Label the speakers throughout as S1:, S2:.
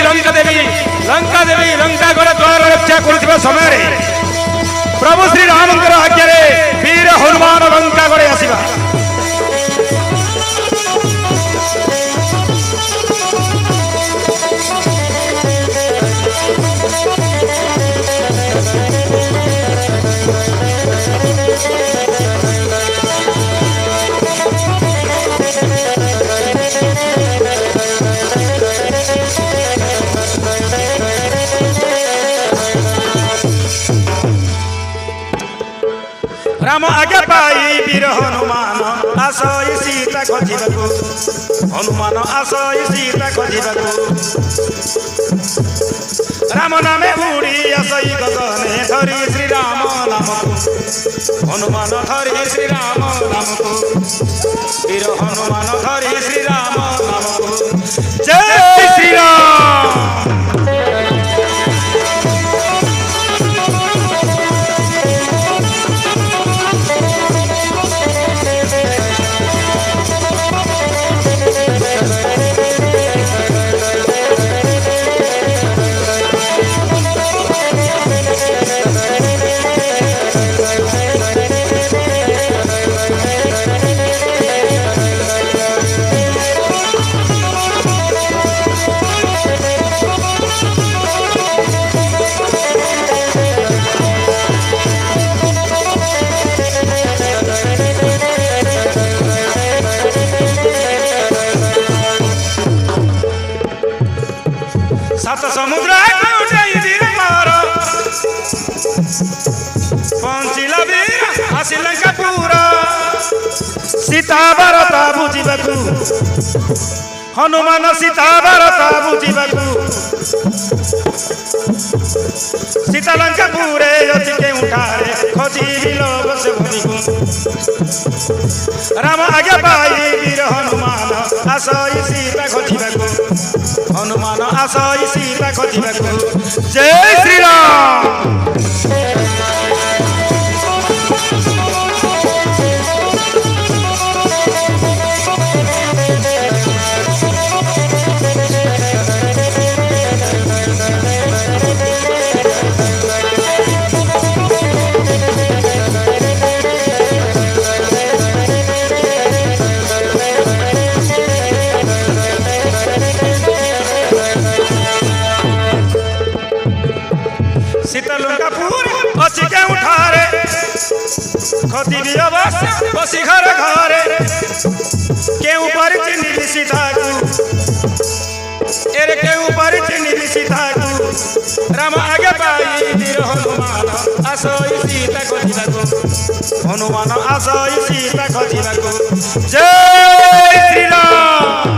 S1: लंका देवी लंका घर द्वार रक्षा कर समय प्रभु श्री राम आज्ञा वीर हनुमान लंका घरे आसवा राम आज्ञा पाई वीर हनुमान आसई सीता खोजिबाकू हनुमान आसई सीता खोजिबाकू राम नामे उड़ी आसई गगने धरी श्री राम नामकू हनुमान धरी श्री राम नामकू वीर हनुमान धरी श्री राम नामकू जय श्री राम। सात समुद्र पंचिला वीर आसी लंकापुर सीता बारता बुझिबाकू हनुमान सीता बारता बुझिबाकू सीता लंकापुरे अति के उठारे खोजी बिलोक से भूमिकू राम आज्ञा पाई वीर हनुमान आसई सीता खोजिबाकू हनुमान आसई सीता खोजिबाकू जय श्री राम। सीता लंकापुर अच्छी के उठारे खती भी अवश्य बसी घर घरे के ऊपर चिन्ह भी सीता एरे के ऊपर चिन्ह भी सीता राम आगे पाई वीर हनुमान आसई सीता खोजिबाकू हनुमान आसई सीता खोजिबाकू जय श्री राम।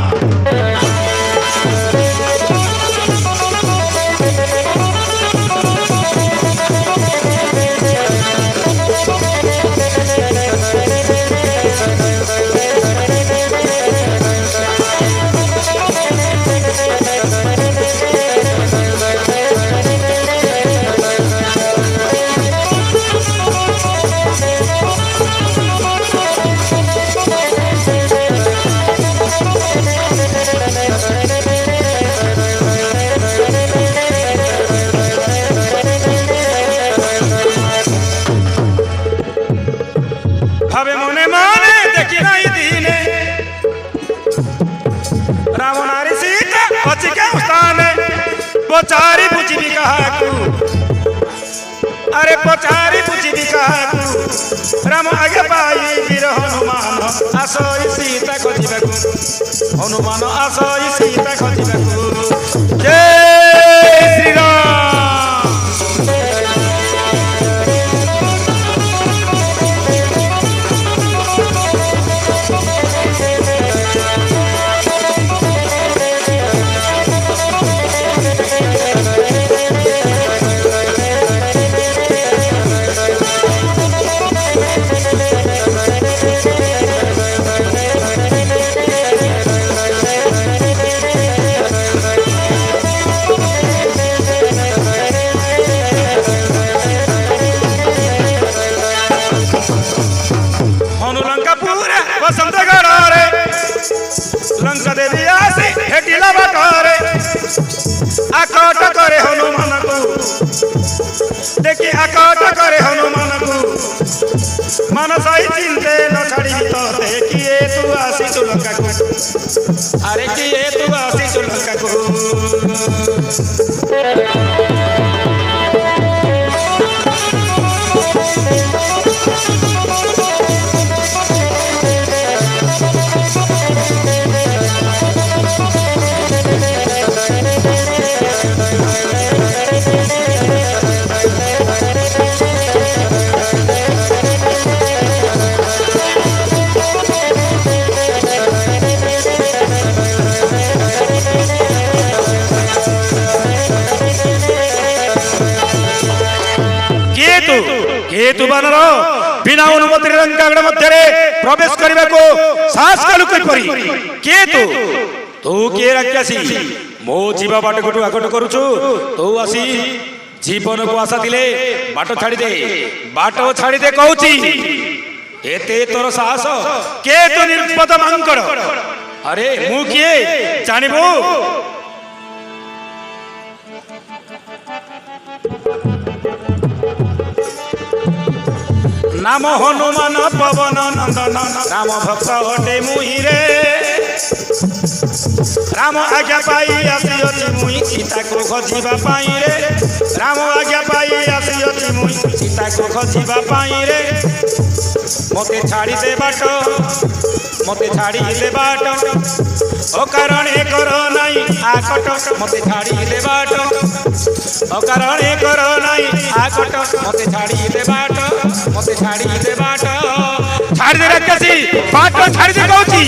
S1: भावे मने मने देखी नहीं दीने राम नारी सीता अच्छी के स्थाने पचारी पूछी भी कहा अरे पचारी पूछी भी कहा राम आगे पाई वीर हनुमान आसई सीता खोजिबाकू हनुमान आसई सीता खोजिबाकू जय श्री राम। आकट करे हनुमान को मनसाई चिंते न छाड़ी तोते किए तू आसी तू लंका को अरे किए तू आसी तू लंका को केतु बानर बिना अनुमति लंकागढ़ मध्य प्रवेश करने को साहस कलु करी केतु तू किए राक्षसी मो जीवा बाट को आगट करुचु तू आसी जीवन को आशा दिले बाट छाड़ी दे कहूची एते तोर साहस केतु निर्पद मांकड़ अरे मु किए जानबू नाम हनुमान पवन नंदन राम भक्त अटे मुई रे राम आज्ञा पाई आसी मुई सीता को खोजिबा पाई रे राम आज्ञा पाई आसी मुई सीता को खोजिबा पाई रे मते छाड़ी दे बाट अकारणे कर नाई आकट मते छाड़ी दे बाट अकारणे कर नाई आकट मते छाड़ी दे बाट छाड़ी दे राक्षसी बाट छाड़ी दे कहूची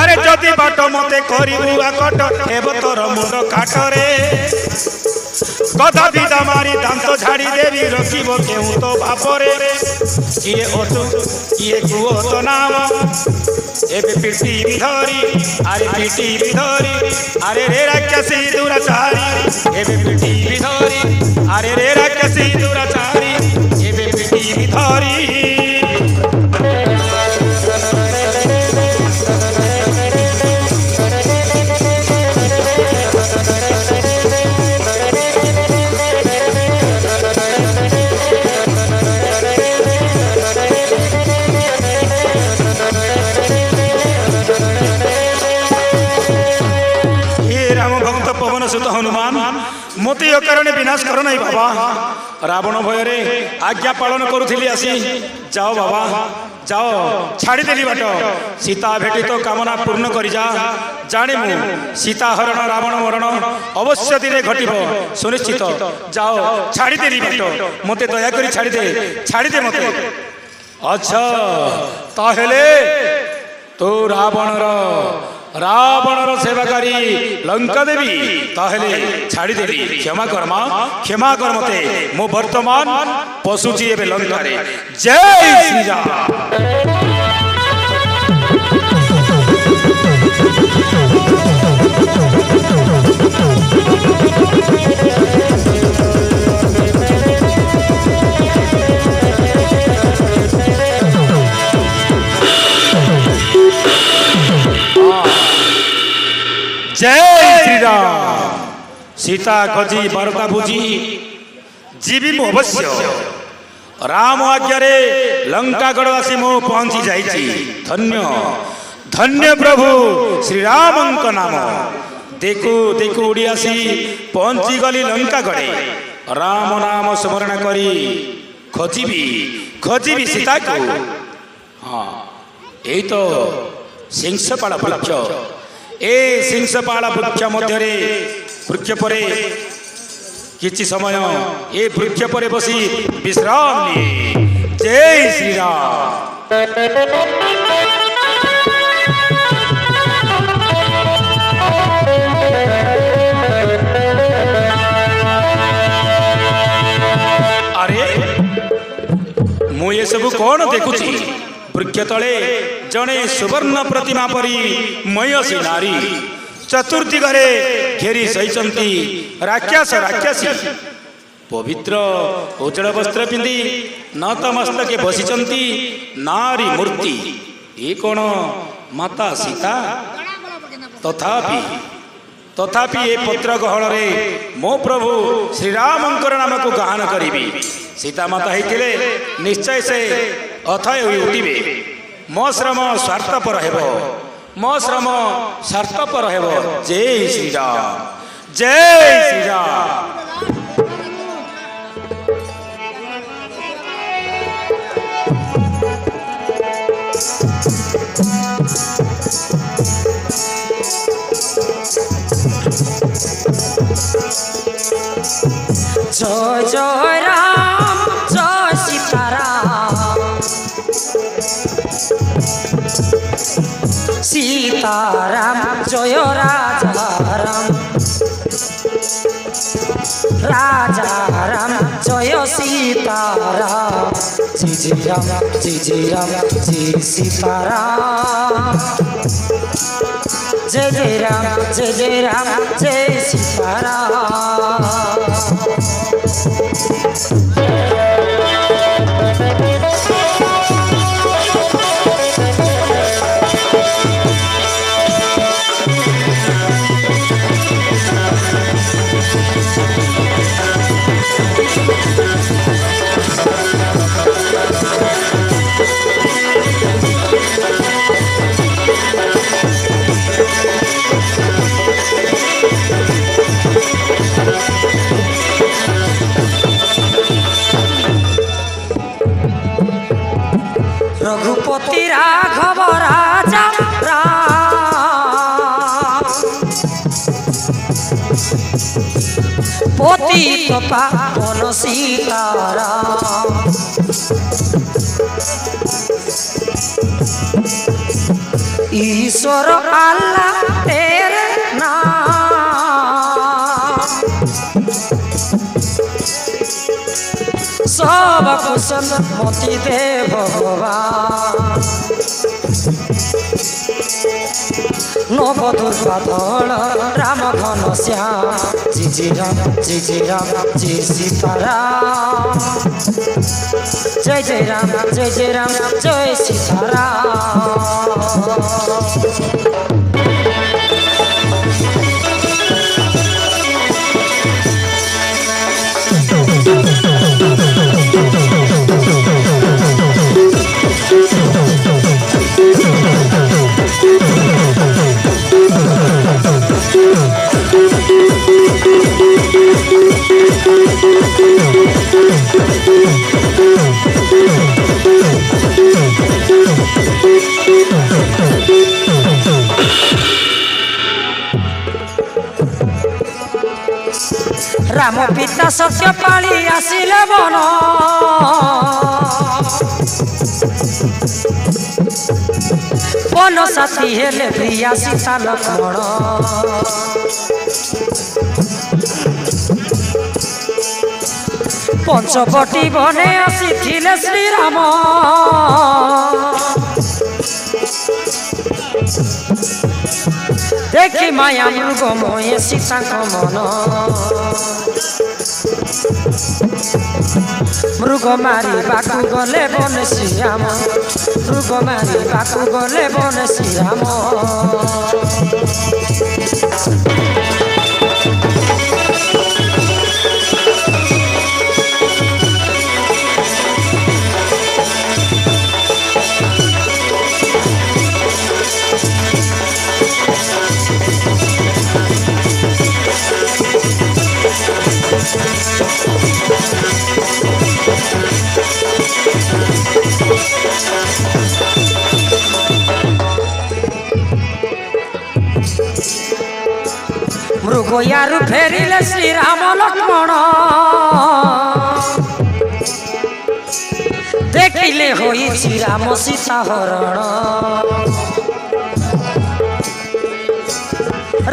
S1: अरे जदि बाट मते करिबु आकट हेब तोर मुंड काटरे कथा विदा मारी दांत झाड़ी देवी रखिब केहू तो बापरे किए ओतु किए कुओ तो नाम एबे पीटी धरी अरे रे राक्षसी दुराचारी एबे पीटी धरी अरे रे राक्षसी दुराचारी एबे पीटी धरी हनुमान मोती अकारणे विनाश कर नहीं बाबा रावण भय रे आज्ञा पालन करुथिली आसी जाओ बाबा जाओ छाड़ी देली बाट सीता भेटी तो कामना पूर्ण करी जा जाने मु सीता हरण रावण मरण अवश्य दिने घटिब सुनिश्चित जाओ छाड़ी देली बाट मते दया करी छाड़ी दे मते अच्छा ताहेले तो रावणर सेवाकारी लंका देवी ताहेले छाड़ी देली क्षमा कर मते मो वर्तमान पशुची एबे लंका रे जय श्री राम। जय श्री राम। सीता खोजी बारता बुझी जीवी मु अवश्य राम आज्ञारे लंकागढ़ आसी मु पहुंची जाइछि धन्य धन्य प्रभु श्री रामंक नाम देखु देखु उड़ी आसी पहुंची गली लंकागढ़े राम नाम स्मरण करी खोजिबी सीता को। हाँ यही तो सिंहपाल वृक्ष ए सिंहपाल वृक्ष मध्य वृक्ष पर किछि समय ए वृक्ष पर बसी विश्राम लिए। जय श्री राम। अरे मु ये सब कौन देखुची वृक्ष तले जड़े सुवर्ण प्रतिमा परी मयसी नारी चतुर्दिगरे घेरी सहीचंती राक्षस राक्षसी पवित्र उज्जवल वस्त्र पिंधि नतमस्तके बसिचंती नारी मूर्ति ये कौन माता सीता तथापि ये पत्र गहल मो प्रभु श्रीरामंकर नाम को गान करी सीता माता होते निश्चय से अथय उठिबे मो श्रम स्वार्थपर हेब मो श्रम स्वार्थपर हेब जय श्रीराम जय श्रीराम।
S2: जय जय राम जय सीताराम जय राजा राम जय सीताराम जय राम जय सीताराम जय राम जय सीताराम। रघुपति राघव राजा राम पतित पावन सीताराम ईश्वर अल्लाह तेरे नाम सब कुशल मोती दे भगवान नवधूर बादल राम घन श्याम जय राम जय सीताराम जय राम जय सीताराम। राम पिता सत्य पाली आसिले बन बन साथी हेले प्रिया सीता लक्ष्मण पंचवटी बने आसीथिले श्रीराम देखी माया मृग मोहे सीता मन मृग मारी बाकू गले बन श्रीराम मृग मारी बाकू गले बन श्रीराम। मृग यारु फेरिले श्रीराम लक्ष्मण देखिले होई श्रीराम सीता हरण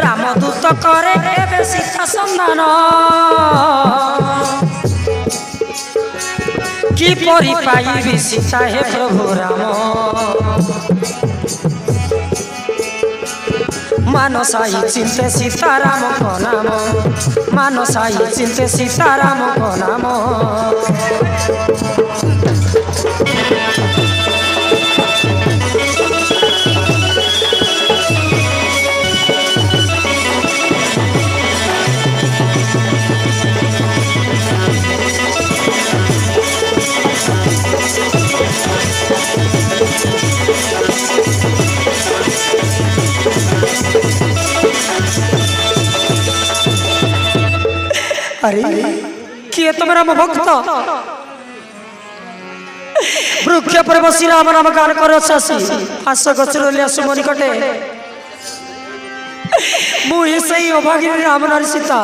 S2: रामदूत करे केबे सीता संधान कि परि पाइबी सीता हे प्रभु राम मानसाई चिंते सीताराम को नाम मानसाई चिंते सीताराम को नाम अरे किए तुम राम भक्त वृक्ष पर बसी राम नाम गान कर शशि आस गचर लिया सुम निकटे मुझे सही अभागिनी राम नारी सीता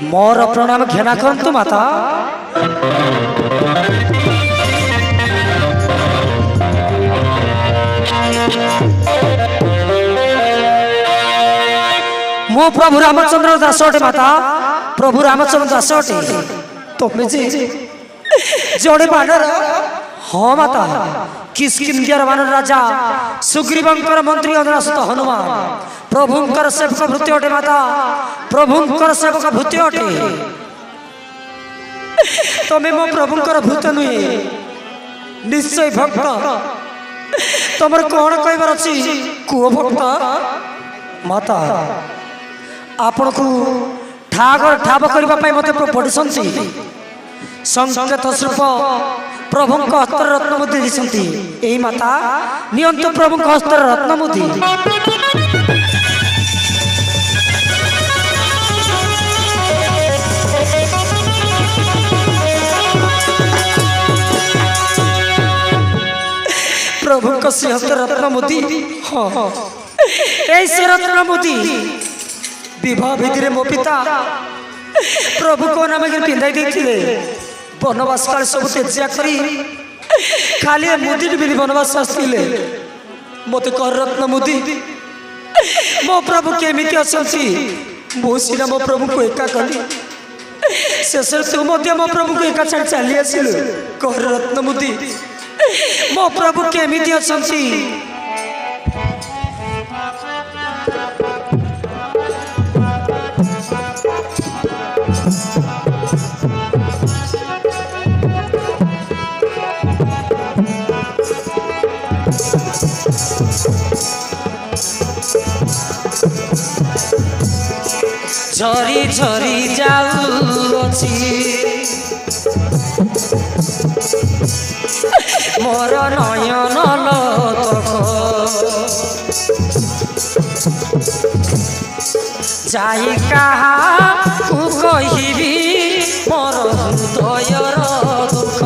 S2: मोर प्रणाम घेना करतु माता मो प्रभु रामचंद्र दास अटे माता प्रभु रामचंद्र दास अटे तुम जोड़े बानर हाँ माता किष्किंध्यार बानर राजा सुग्रीवंकर मंत्री अधरासुत हनुमान प्रभुंकर सेवक भृत्य अटे माता प्रभुंकर सेवक भृत्य अटे तुम्हें मो प्रभुंकर भूत नुहे निश्चय भक्त तुम कौन कहबार अच्छी कुह भक्त माता आपण को ठाब करने मत पढ़ी संकेत स्वरूप प्रभु हस्तर रत्न मुद्री दीछन्ति एही माता नियंतु प्रभु हस्तर रत्न मुद्री प्रभु से हस्तर रत्न मुद्री हाँ ऐसे रत्न मुद्री विवाह विधि मो पिता प्रभु को नाम पिंधाई देते बनवास काल सब त्याज्या करी खाली मुदी बिल बनवास आसते मत कर रत्न मुदी मो प्रभु केमी अच्छा मो सीना मो प्रभु को एका कली शेष तू मो प्रभु को एका छाड़ चली आसिल कर रत्न मुदी मो प्रभु केमी अच्छा झरी झरी जाऊँगी मोर नयन लतक जाई कहा कहबी मोर हृदयर दुख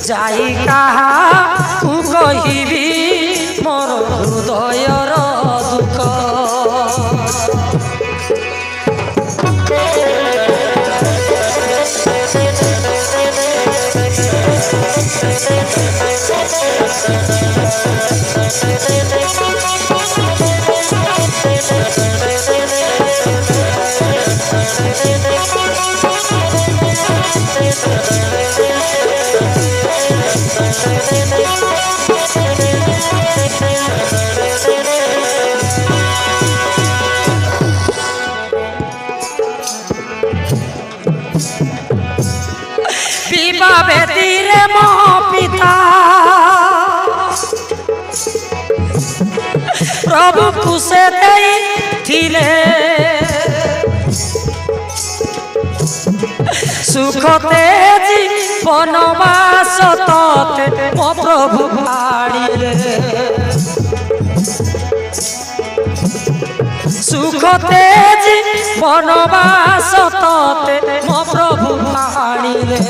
S2: जाई कहा कहबी मोर हृदयर दुख बेतीरे मो पिता प्रभु कुसे थिले सुख तेजी बनवास तते मो प्रभु भाड़िले सुख तेजी बनवास तते मो प्रभु भाड़िले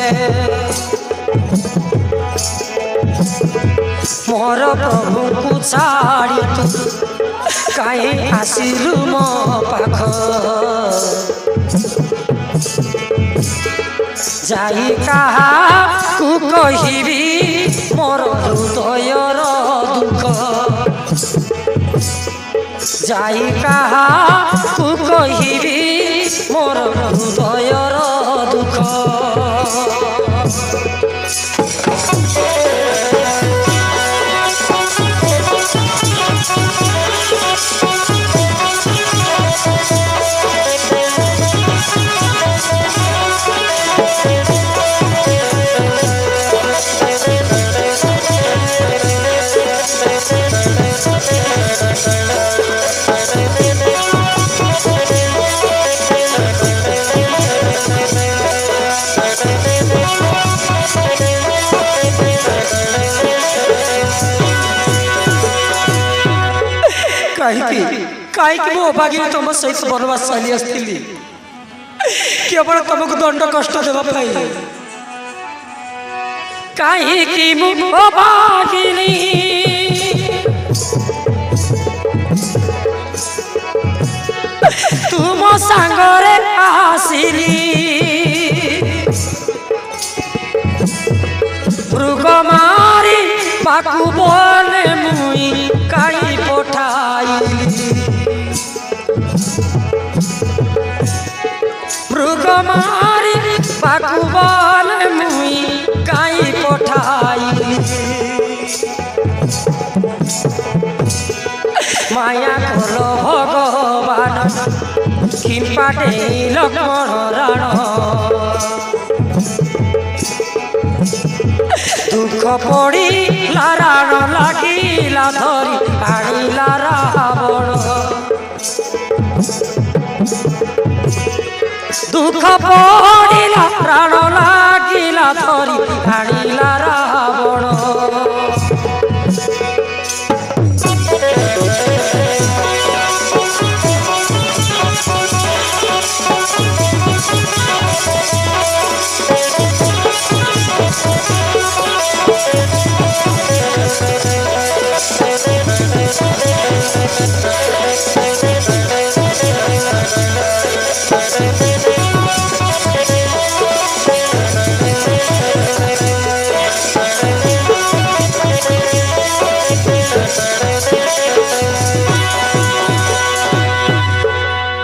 S2: मोर प्रभु को छाड़ी तू कहीं आसिलु मो पाख जाई कहा कु कहबी मोर हृदयर दुख जाई कहा कु कहबी मोर हृदयर दुख कहीं मो अभागी तुम सहित बनवास चली आसती केवल तुमको दंड कष्ट देवा कहीं मु अभागिनी तुम सांगरे आसिली मृग मारी पाकु बने मुई कहीं पठाइली मृग मारी पाकु बने मुई कहीं पठाइली माया कल भगवान किंपाटे लक्ष्मण राण दुख पड़ा राण लागिला धरी आनिला रावण दुख पड़ा राण लागिला धरी आनिला रावण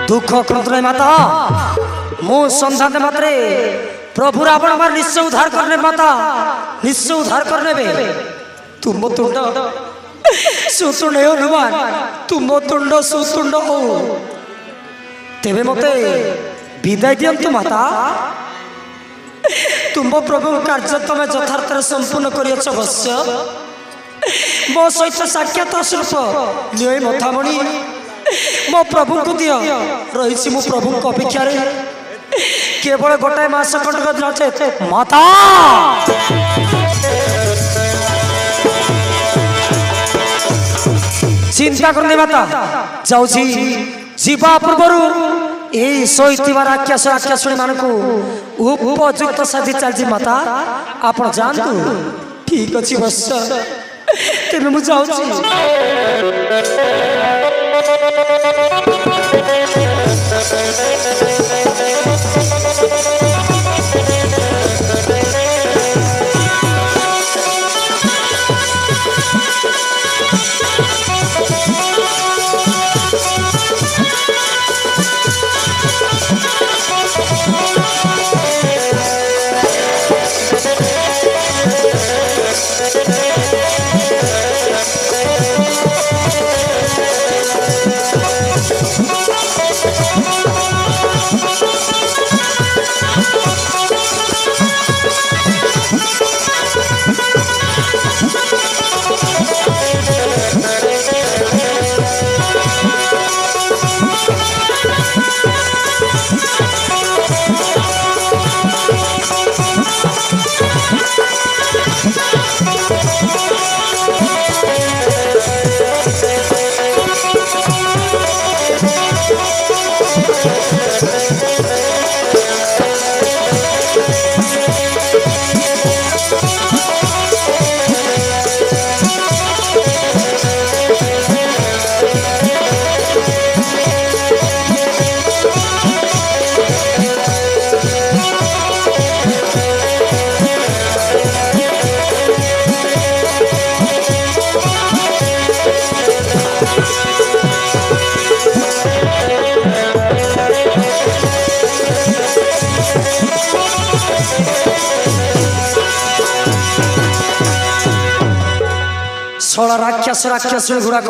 S2: दुख क्रोध माता मो संधान मात्रे प्रभु रावण हमारे निश्चय उद्धार करने माता निश्चय उद्धार करने बे तुम तुंड सुतुंड हनुमान तुम तुंड सुतुंड हो तेरे मते विदाय दियंतु माता तुम प्रभु कार्य तुम यथार्थ संपूर्ण करियछ अवश्य मो सहित साक्षात स्वरूप न्याय मथामणि मो प्रभु को दियो रही मो प्रभु को अपेक्षा केवल गोटाए मास खंडक माता चिंता करने माता जाऊ जीवा पूर्वर यही शोवा राक्षस राक्षसुणी मान उपयुक्त साथी चलती माता आप जानतु ठीक अच्छी बस तेरे मुझे जाऊँ छड़ा राक्षस राक्षस गुड़ाक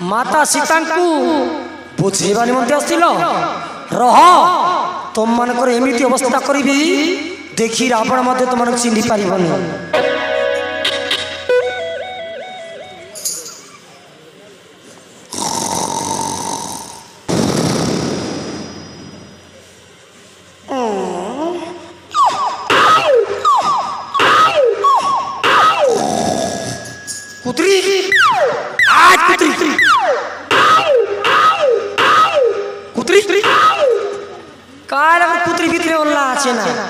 S2: माता सीता को बुझेवा निमंते आसिल रह तुम मानकर एमती अवस्था करी देखी रावण मध्य तुम चिन्ह पारबनी कुतरी आज कुतरी আছে না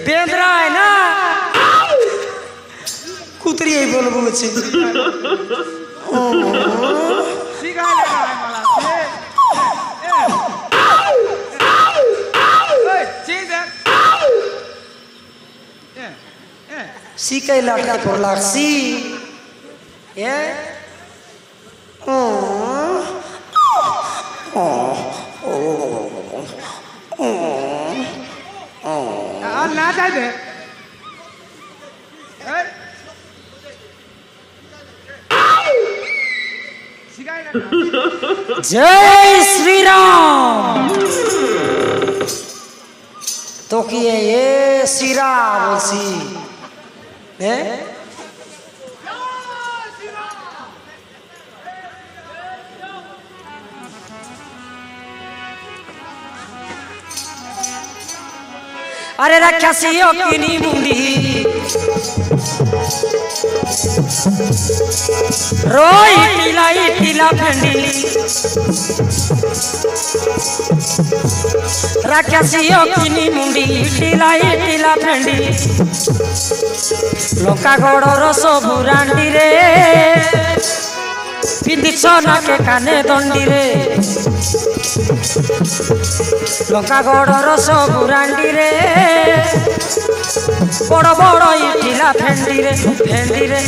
S2: বেঁধরা है ना कुतरी यही बोल बोले सिकाई लाटका पर लाक्सी ये
S3: ना जाए
S2: जय श्री राम तो किए ये सिरा बोलसी अरे राक्षसियों की नी मुंडी रोई टीला फेंडी राक्षसियों की नी मुंडी टीला फेंडी लंका गड़र सब रांडी रे पिंदिछ नाके काने दंडी रे लंका गड़र सब रांडी रे बड़ बड़ इटिला फेंडी रे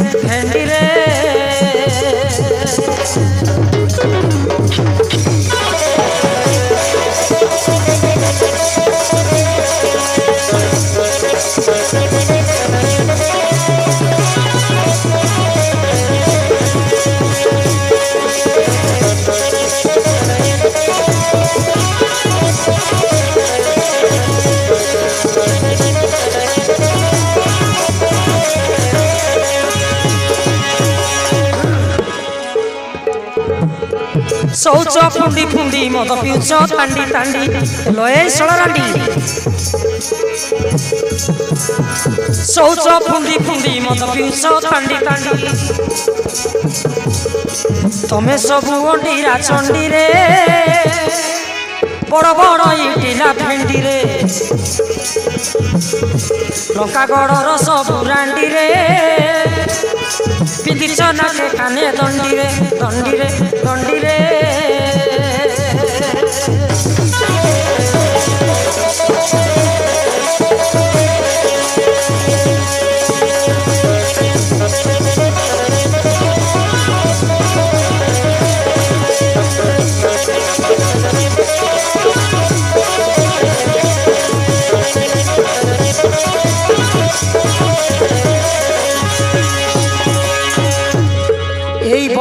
S2: शौच फुंडी फुंडी मद पिउच तांडी तांडी लये सळरांडी शौच फुंडी फुंडी मद पिउच तांडी तांडी तमे सबु अंडीरा चंडी रे बड़ बड़ इटिला फेंडी रे लंका गड़र सब रांडी रे पिंदिछ नाके काने दंडी रे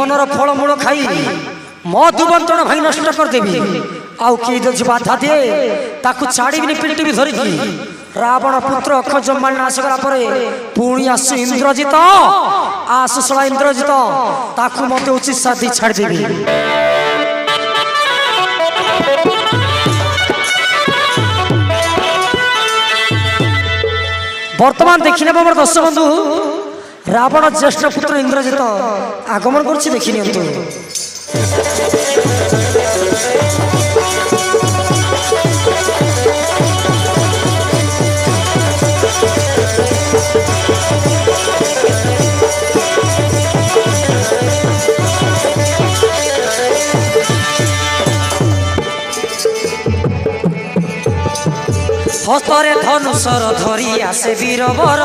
S2: बनर फलमूल खाई मधु बंटन भाई नष्ट करदेवी आउ किए जदि बाधा दिए ताकू छाड़बी पिटिबी धरिकी रावण पुत्र अक्षजम्मा नाश कला पुणी आसु इंद्रजित आसु शला इंद्रजित ताकू मत उचित साथी छाड़देवी बर्तमान देखने मोर दर्शक बंधु रावण ज्येष्ठ पुत्र इंद्रजित आगमन कर देखी हस्तरे धनुषर धरी आसे वीरवर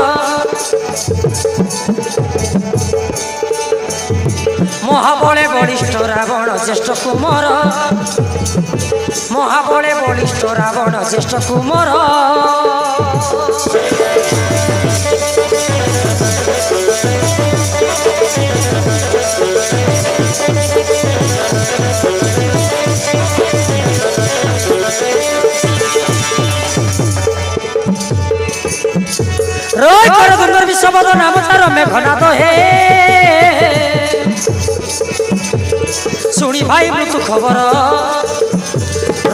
S2: महाबले बलिष्ठ रावण ज्येष्ठ कुमार महाबले बलिष्ठ रावण ज्येष्ठ कुमार रोय कर दुंदर विश्वबद नाम तार मेघनाथ हे सुनी भाई मृत्यु खबर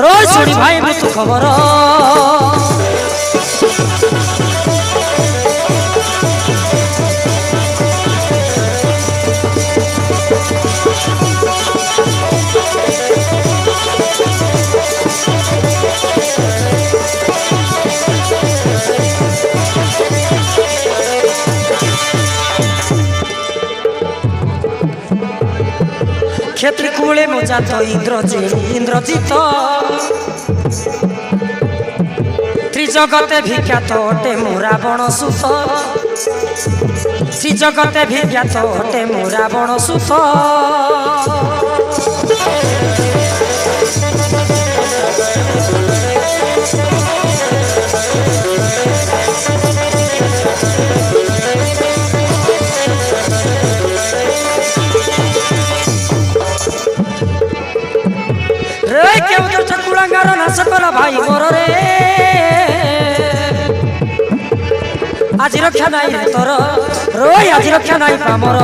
S2: रोज सुनी भाई मृत्यु खबर ক্ষেত্রে কুলে মোজা তো ইন্দ্রজিৎ ত্রিজগতে বিখ্যাত অটে মু রাবণ সুত শ্রীজগতে বিখ্যাত অটে মু রাবণ সুত রে কেউ তো ঠাকুরাঙ্গার নাচ কলা ভাই মোর রে আজি রক্ষা নাই রে তোর রই আজি রক্ষা নাই পামর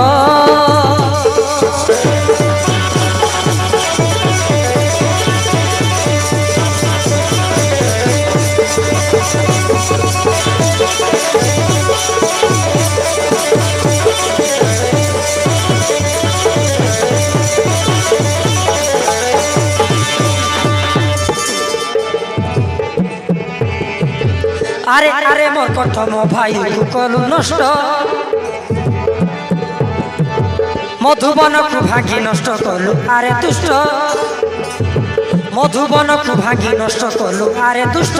S2: আরে আরে মোর কথম ভাই কলু নষ্ট মধুবনকু ভাঙি নষ্ট কলু আরে দুষ্ট মধুবনকু ভাঙি নষ্ট কলু আরে দুষ্ট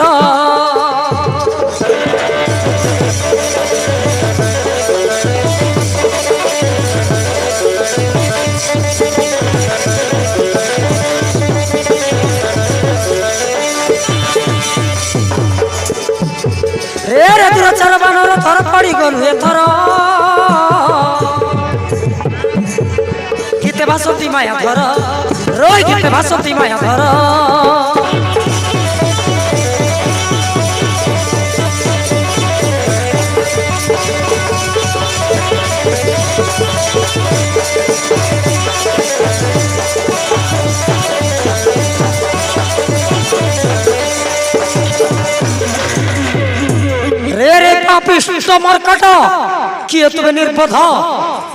S2: রে রে দুরাচার বানর থর পড়ি গলু এথর গীতে ভাসতি মায়া ধর রই গীতে ভাসতি মায়া ধর রে রে পাপিষ্ট মর্কট কিয়ে তুমি নির্বোধ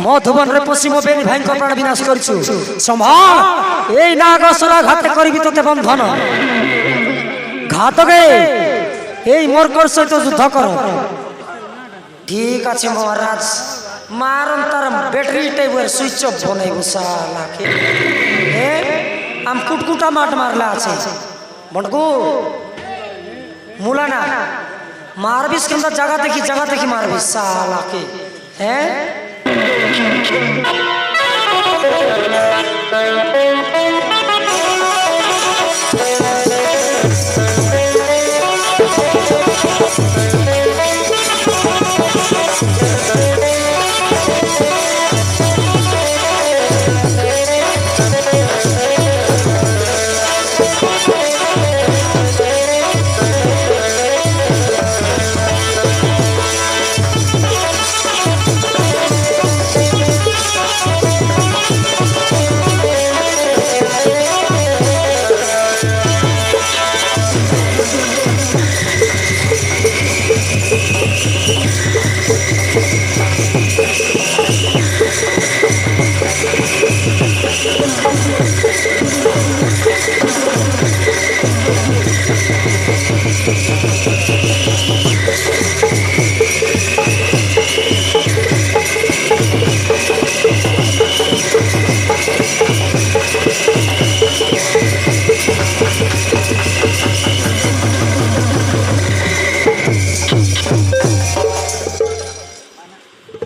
S2: মধুবন রে পশ্চিম বেনি ভাইঙ্ক প্রাণ বিনাশ করছু সম্ভাল এই নাগসরা ঘাতে করিবি তোতে বন্ধন ঘাতকে এই মর্কর সহিত যুদ্ধ কর ঠিক আছে মহারাজ মারন তার ব্যাটারি টাইপের সুইচ অফ বনাইব শালাকে এ আম কুটকুটা মাঠ মারলা আছে বন্টকু মুলানা मारबिस के अंदर जगह देखी मारबिस साला के हैं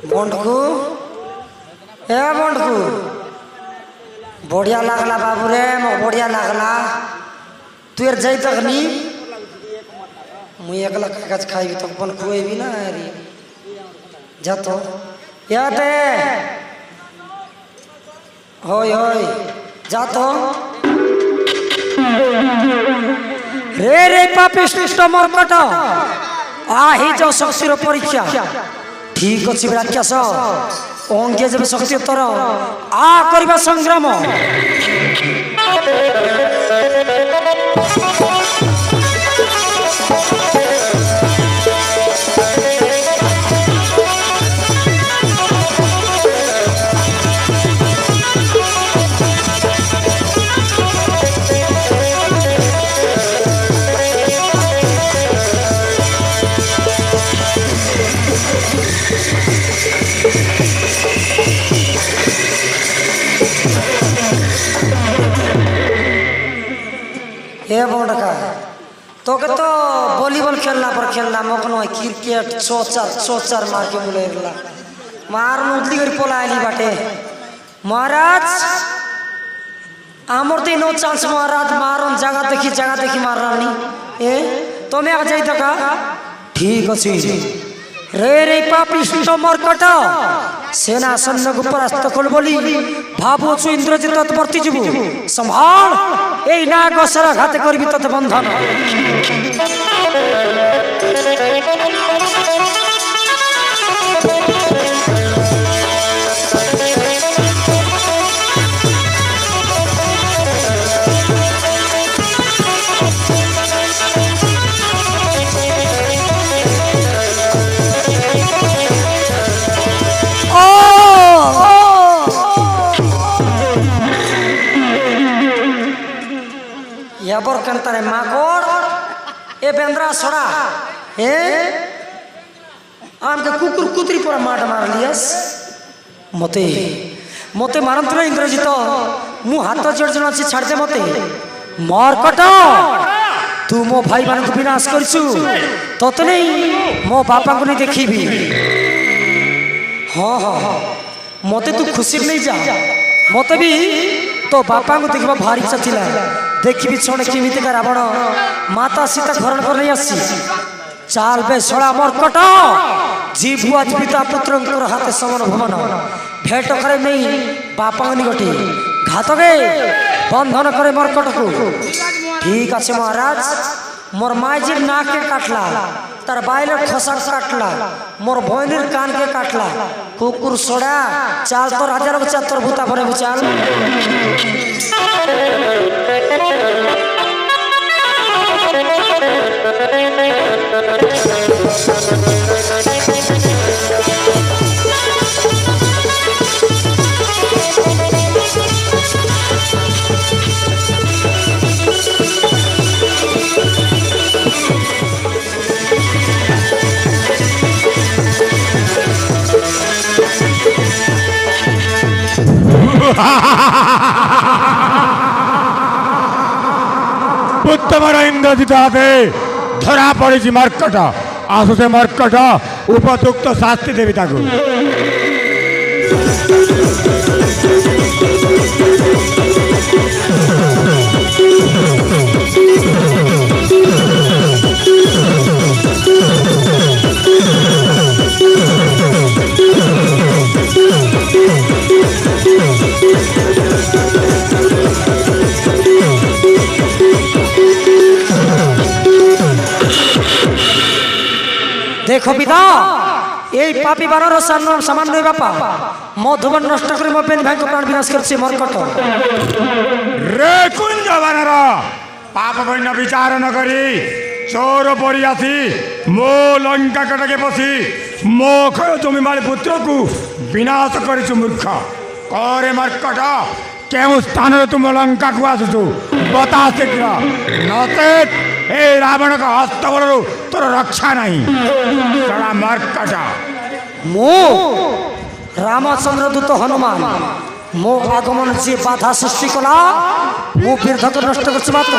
S2: बंडकू ए बंडकू बढ़िया लागला बाबू रे बढ़िया लागला तू यार जाई तक नी मुई एकला कागज खाई तो अपन खुएबी ना रे जा तो याते होय होय जा तो रे रे पापिष्ट मर्कट आही जो शक्तिर परीक्षा ठीक अच्छी राक्षस अंगे जब शक्ति तर आ करबा संग्राम এ বড়কা তোকে তো ভলিবল খেলনা पर खेलना मकन क्रिकेट चोचार मार के मुलेला मार मुदली कर पोला आली बाटे महाराज आमर तो नो चांस महाराज मारन जगह देखी मारनी ए तुम्हें आ जाई तका ठीक अछि रे रे पापिष्ट मरकट सेना सैन्य को परास्त कर बोली भाबो छु इंद्रजित तत्वर्ती जीवु संभाल এই না গসরা ঘাতে করবি তত বন্ধন याबर कंतरे मागोड़ ए बेंद्रा सोड़ा ए आम के कुकुर कुतरी पर मार लियस मते मते मारंत रे इंद्रजित मु हाथ जर्जन अछि छाड़ दे मते मार कट तू मो भाई मान को विनाश करछु तत नहीं मो बापा को नहीं देखिबी हां हां मते तू खुशी नहीं जा मते भी तो बापा को देखबा भारी इच्छा थिला देखी छणे केमिति का रावण माता सीता हरण कर नहीं आसी चाल बे सोड़ा मरकट जीव आज पिता पुत्र हाथ समन भवन भेट करे नहीं बापा निकटे घात गे बंधन करे मरकट को ठीक আছে महाराज मोर माइजिर नाक के काटला तार बाइलर खसा काटला मोर भयनिर कान के काटला कुकुर सोड़ा चाल तो हजार को चातर भूता भरे बुचाल
S4: पुत्र इंद्रजित हाथे धरा पड़ी मरकट आसु से मरकट उपयुक्त शास्ति देवी ताकू
S2: देखो पिता এই পাপী বানর সামান্য বাপা মধুবন নষ্ট করে মো বেন ভাই প্রাণ বিনাশ করছে মরকট
S4: रे कुंज बानर पाप पुण्य विचार न करी चोर पड़ी आसी मो लंका कटके पसी मो खय जमी माली पुत्र को विनाश कर मूर्ख करे मरकट केउ स्थान तुम लंका को आसु बता शीघ्र नचेत ए रावण का हस्त बल तोर रक्षा नहीं तोरा मरकट
S2: मो रामचंद्र दूत हनुमान मो आगमन से बाधा सृष्टि कला मो फिर धक नष्ट कर मात्र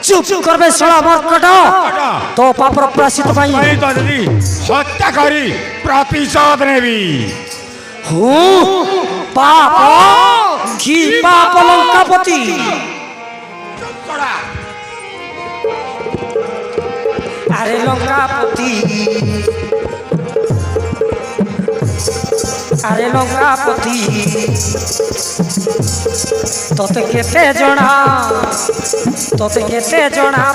S2: चुप करबे सड़ा मरकट तो पापर प्रायश्चित पाई
S4: तो यदि हत्या करी प्रतिशोध नेबी
S2: हूँ पाप की पाप लंकापति अरे लंकापति अरे लंकापति तोते केते जना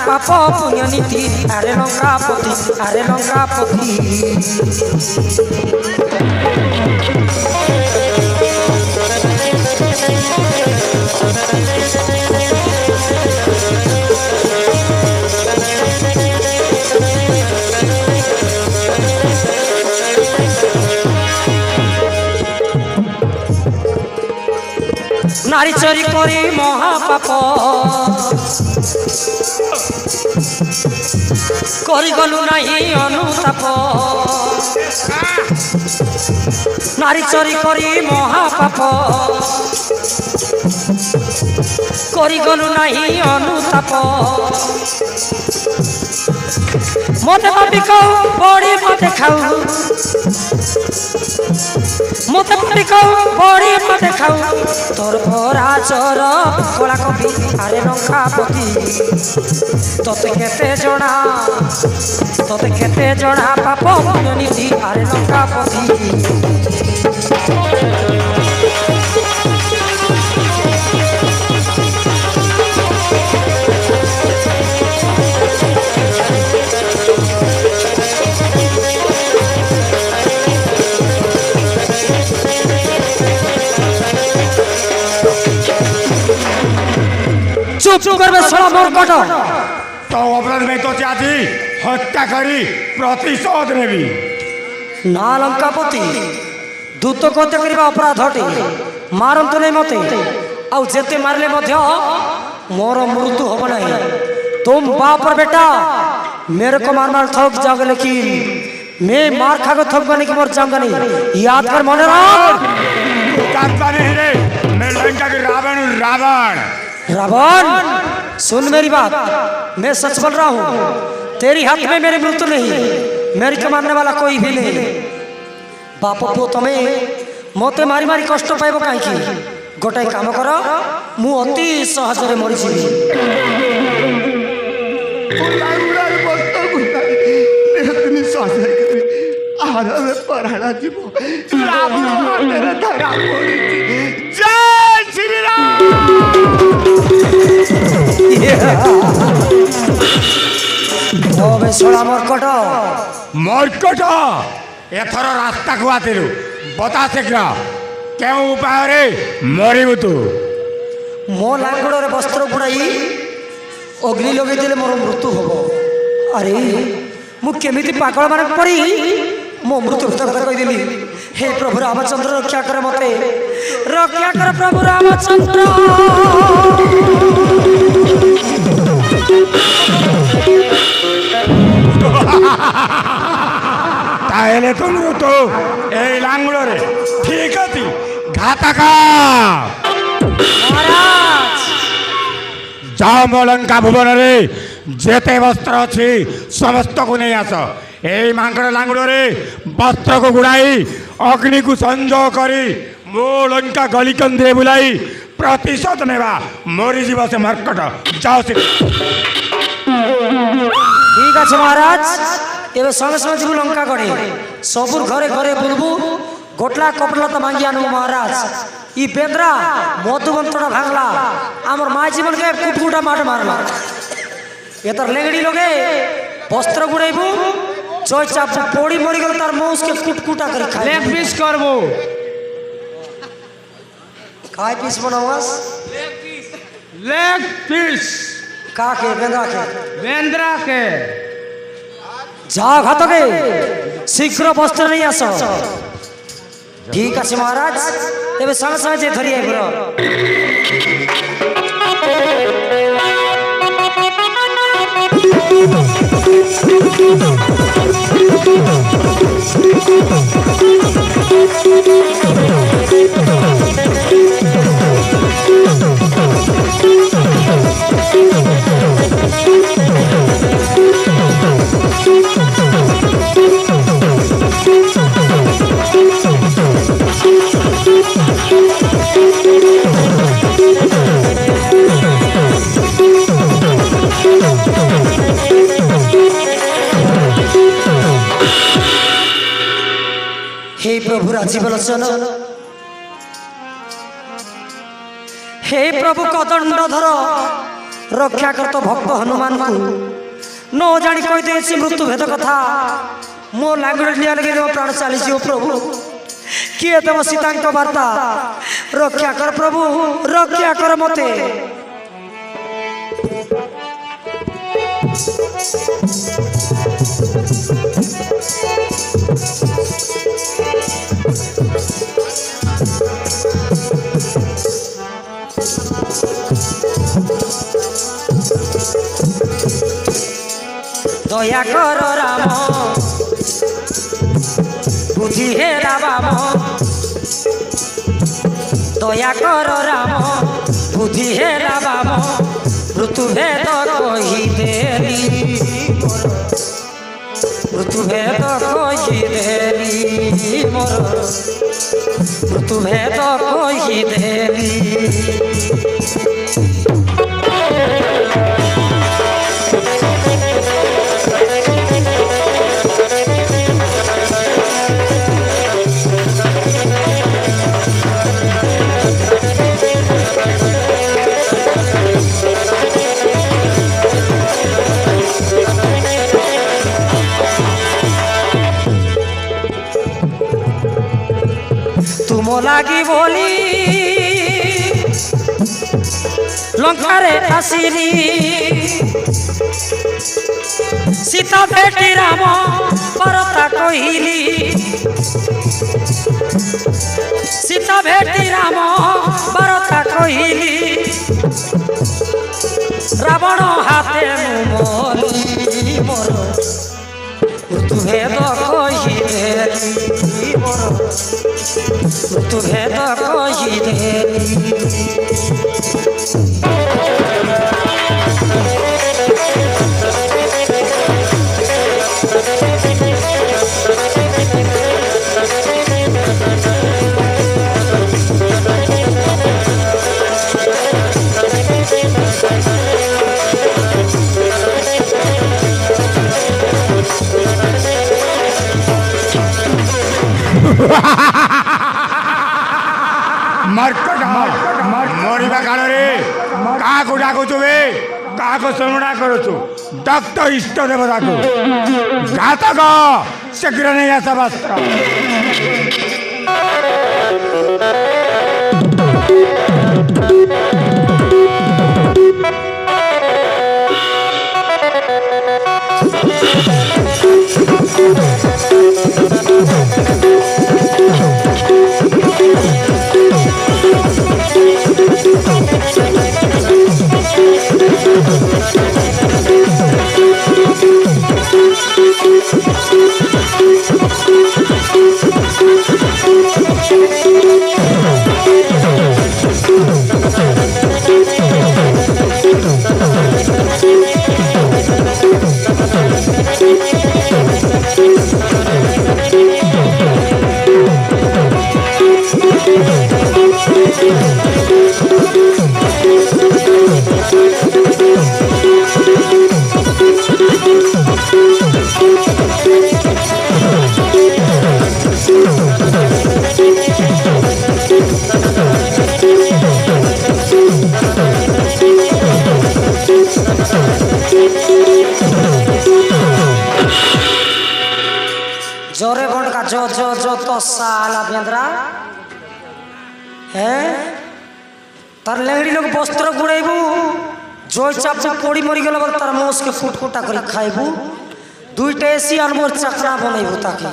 S2: पाप पुण्य नीति अरे लंकापति नारी चोरी करी महापाप करी गलु नहीं अनुताप नारी चोरी करी महापाप କରିଗଲୁ ନାହିଁ ଅନୁତାପ ମତେ ପାପି କହୁ ବଢି ମତେ ଖାଉ ମତେ ପାପି କହୁ ବଢି ମତେ ଖାଉ ତୋର ପରାଚର କଳା କପି ଆରେ ଲଙ୍କା ପତି ତତେ କେତେ ଜଣା ପାପ ପୁଣ୍ୟନିଧି ଆରେ ଲଙ୍କା ପତି चुप करबे साला मरकट
S4: तो अपराध में तो चाची हत्या करी प्रतिशोध नेबी
S2: ना लंकापति दूत हत्या करबा अपराध हटे मारंतु नहीं मते आउ जेते मारले मध्य मोर मृत्यु होब नहीं तुम बाप और बेटा मेरे को मार थक जाओगे लेकिन मैं मार खा को थक बने की मर जाऊंगा नहीं याद कर मन रख
S4: नहीं रे मैं लंका के रावण
S2: रावण सुन मेरी बात मैं सच बोल रहा हूँ तेरी हाथ में मेरी मृत्यु नहीं मेरी को मारने वाला कोई भी नहीं बाप पुओ तुम्हें मते मारी मारी कष्ट पाइब कहीं गोटे काम कर मु अति सहजरे मरी
S4: मरकट एथर रास्ता को आतिलु बता शीघ्र क्यों उपाय रे मरिबु तू
S2: मो लांगड़े वस्त्र गुड़ाई अग्नि लगे देले मोर मृत्यु होब अरे मु केमिति पागल मानक परी मो मृत्यु कथा कहिदेली हे प्रभु रामचंद्र रक्षा कर मते रक्षा कर प्रभु रामचंद्र
S4: ताहले तुम तो ए लांगड़े ठीक है घातक
S2: महाराज
S4: जाओ मो लंका भुवन रे जेते वस्त्र अच्छी समस्त को नहीं आस यही मांकड़ लांगड़े वस्त्र को गुड़ाई अग्नि को संजोग करी मो लंका गलिकंदे बुलाई प्रतिशोध नेबा मोरी जीव से मरकट जाओ
S2: ठीक है महाराज एवं संगे संगे जीव लंका गड़े सबुर घरे घरे बुलबू गोटला कपड़ा तो मांगी आनु महाराज ई बेंद्रा मधुबंतड़ा भांगला आमर माय जीवन के कुटकुटा माट मारला ये तर लेगड़ी लोगे वस्त्र गुड़ेबू जय चाप पोड़ी मरी गल तार मौस के कुटकुटा कर खाए
S3: लेग पीस करबो
S2: काय पीस बनावास
S3: लेग पीस
S2: का के
S3: बेंद्रा के
S2: जा घातके शीघ्र वस्त्र नहीं आस ठीक है महाराज एवं संगे संगे जे धरी आइब हे प्रभु राजीव लोचन हे प्रभु कदंडधर रक्षा कर तो भक्त हनुमान को न जानी कही दे मृत्यु भेद कथा मो लांगड़ लिया लगे मो प्राण चली प्रभु किए देव सीता वार्ता रक्षा कर प्रभु रक्षा कर मते दया कर राम बुद्धि हे राम दया कर राम बुद्धि है राम ऋतु भेद कहिदेली ऋतु भेद कहिदेली मोर ऋतु भेद कहिदेली तुम लागी बोली लंकारे आसिली सीता भेटी राम परता कहिली सीता भेटी राम परता कहिली रावण हाथे मोली मोर ऋतु भेद कहिदेली मोर ऋतु भेद कहिदेली
S4: मरिबा काଳରେ କାହାକୁ ଡାକୁଛୁ ବେ କାହାକୁ ଶୁଣୁଣା କରୁଛୁ ଦକ୍ତ ଇଷ୍ଟ ଦେବତାକୁ ଘାତକ ଶୀଘ୍ର ନେଇ ଆସ ବସ୍ତ୍ର जोरे बंड का जो जो जो तो साला बेंद्रा है तार लेंगड़ी लोग वस्त्र गुड़ेबू जो चाप पोड़ी मरी गल तार मोस के फुट फुटा कर खाइबू दुईटा एसी आलमोर चकरा बनैबू ताकि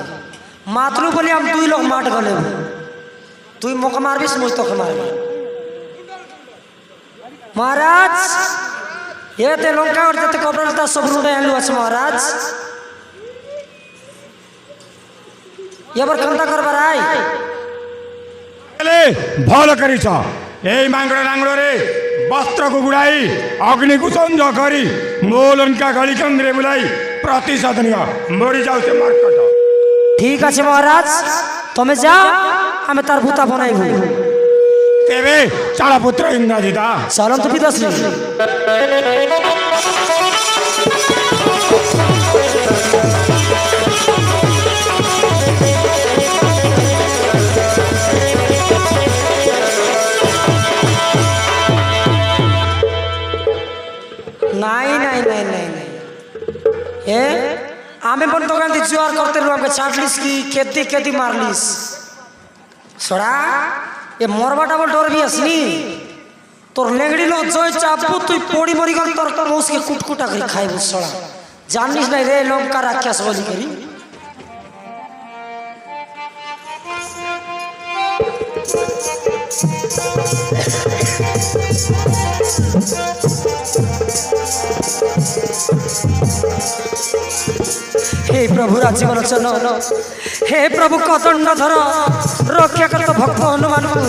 S4: मातलू बोली हम दुई लोग माट गले तुई मोक मारबिस मुझ तो मार महाराज ये ते लंका और ते कपड़ा सब रुडे आनलू আছে महाराज ये बार कंता करबार आई भल करिछ এই মাংগড় ডাঙ্গড়ে বস্ত্রକୁ ଗୁଡ଼ାଇ ଅଗ୍ନିକୁ ସଞ୍ଜ କରି ମୋ ଲଙ୍କା ଗଳି କେନ୍ଦ୍ରେ ବୁଲାଇ ପ୍ରତିଶୋଧ ନିଅ ମରି ଯାଉ ସେ ମାର୍କଟ
S2: ठीक আছে महाराज তুমি যাও আমি তার ভূতা বনাইবু
S4: তেবে চালা পুত্র ইন্দ্রজিতা
S2: চলন্ত পিতাশ্রী नहीं नहीं नहीं नहीं नहीं ए आमे बन तो गांधी जुआर करते लोग हमके चाटलिस की खेती खेती मारलिस छोड़ा ये मोरबा डबल डोर भी असनी तोर लेंगड़ी लो जोय चापू तू पोड़ी मरी गल तोर तो उसके कुटकुटा करी खाइबू छोड़ा जानलिस नहीं रे लोग का राक्षस बोली करी हे प्रभु राजीवन चन हे प्रभु कदंड धर रक्षा कर भक्त हनुमान को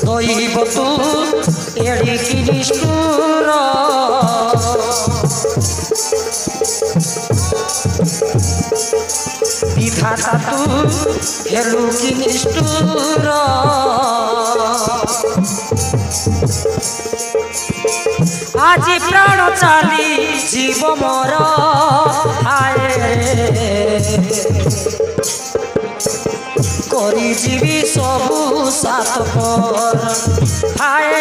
S2: দৈব তু এড়িকি নিষ্ঠুর বিধাতা তু হেলু কি নিষ্ঠুর আজি প্রাণ চালি জীব মর আয়ে করি জীবি সবু সাত পর হায়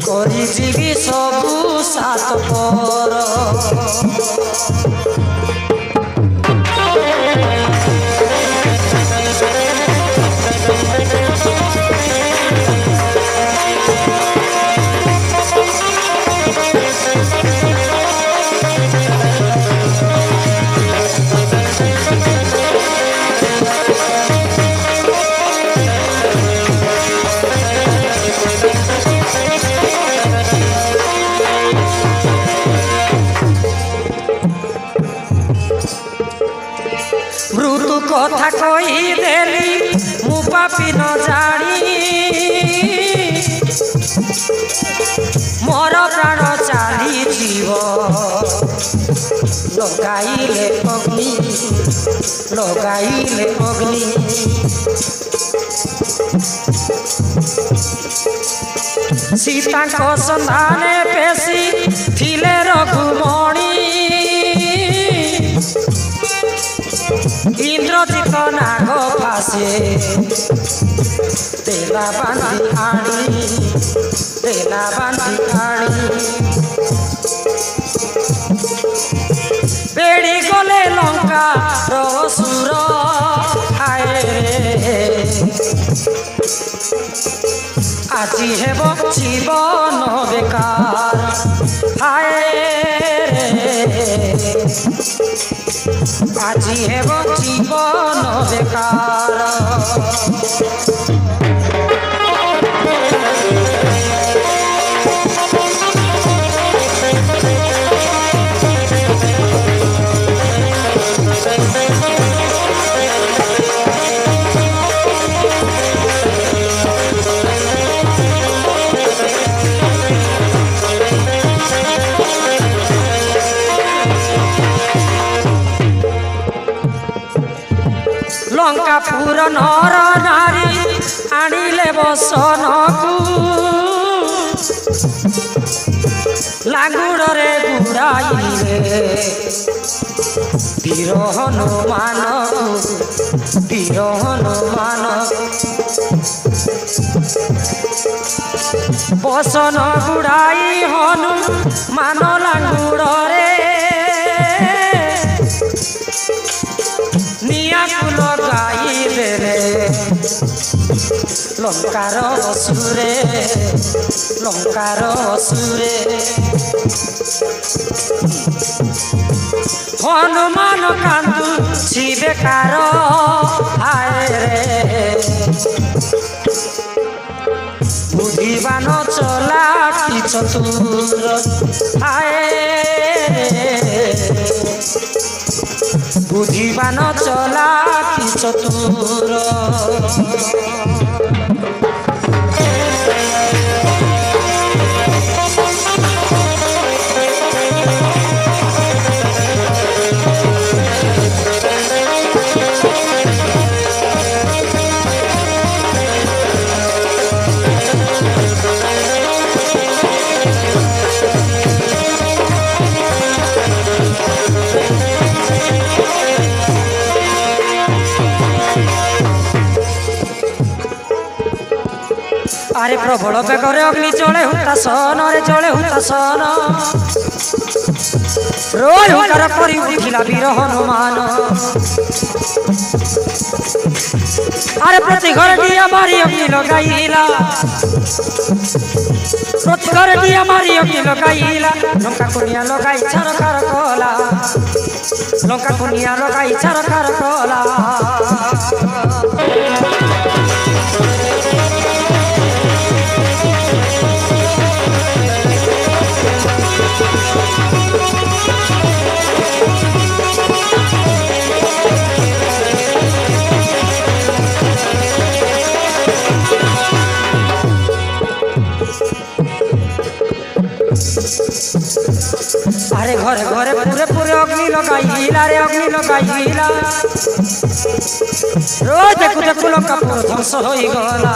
S2: করি জীবি সবু সাত পর মৃত্যু কথা কই দেলি মু পাপি ন জানি মোর প্রাণ চালি জীব লগাইলে অগ্নি লগাইলে অগ্নি সীতাঙ্ক সন্ধানে পেশি থিলে রঘুমণি ইন্দ্রজিৎ নাগ ফাঁসে তেলা বাঁধি আনি তেলা বাঁধি আনি বেড়ি গলে লঙ্কা রসুর হায় আজি হেব জীবন বেকার হায় আজি হেব জীবন বেকার লঙ্কাপুর নর নারী আনিলে বসনকু লাঙ্গুড়রে গুড়াইলে বীর হনুমান বীর হনুমান বসন গুড়াই হনুমান লাঙ্গুড়রে নিয়াকু লগাই দেলে লঙ্কার অসুরে লঙ্কার অসুরে হনুমান কান্দু বেকার আয় রে বুদ্ধিবান চলা কি চতুর আয় বুদ্ধিবান চলা কি চতুর আরে প্রবল বেগরে অগ্নি চলে হুতাসন রে চলে হুতাসন রোজ হুঙ্কার করি উঠিলা বীর হনুমান আরে প্রতি ঘরে দিয়া মারি অগ্নি লগাইলা প্রতি ঘরে দিয়া মারি অগ্নি লগাইলা লঙ্কা কুনিয়া লগাই ছারকার কলা লঙ্কা কুনিয়া লগাই ছারকার কলা ঘরে ঘরে পুরে পুরে অগ্নি লগাইলা রে অগ্নি লগাইলা রোজ দেখু দেখু লঙ্কা পুরো ধ্বংস হয়ে গলা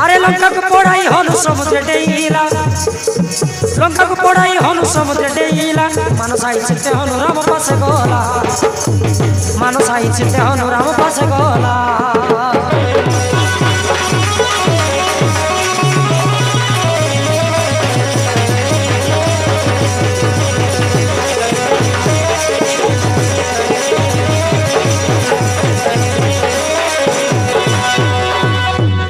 S2: আরে লঙ্কাকে পড়াই হনু সমুদ্রে ডেইলা লঙ্কাকে পড়াই হনু সমুদ্রে ডেইলা মানুষ আইছিতে হনু রাম পাশে গলা মানুষ আইছিতে হনু রাম পাশে গলা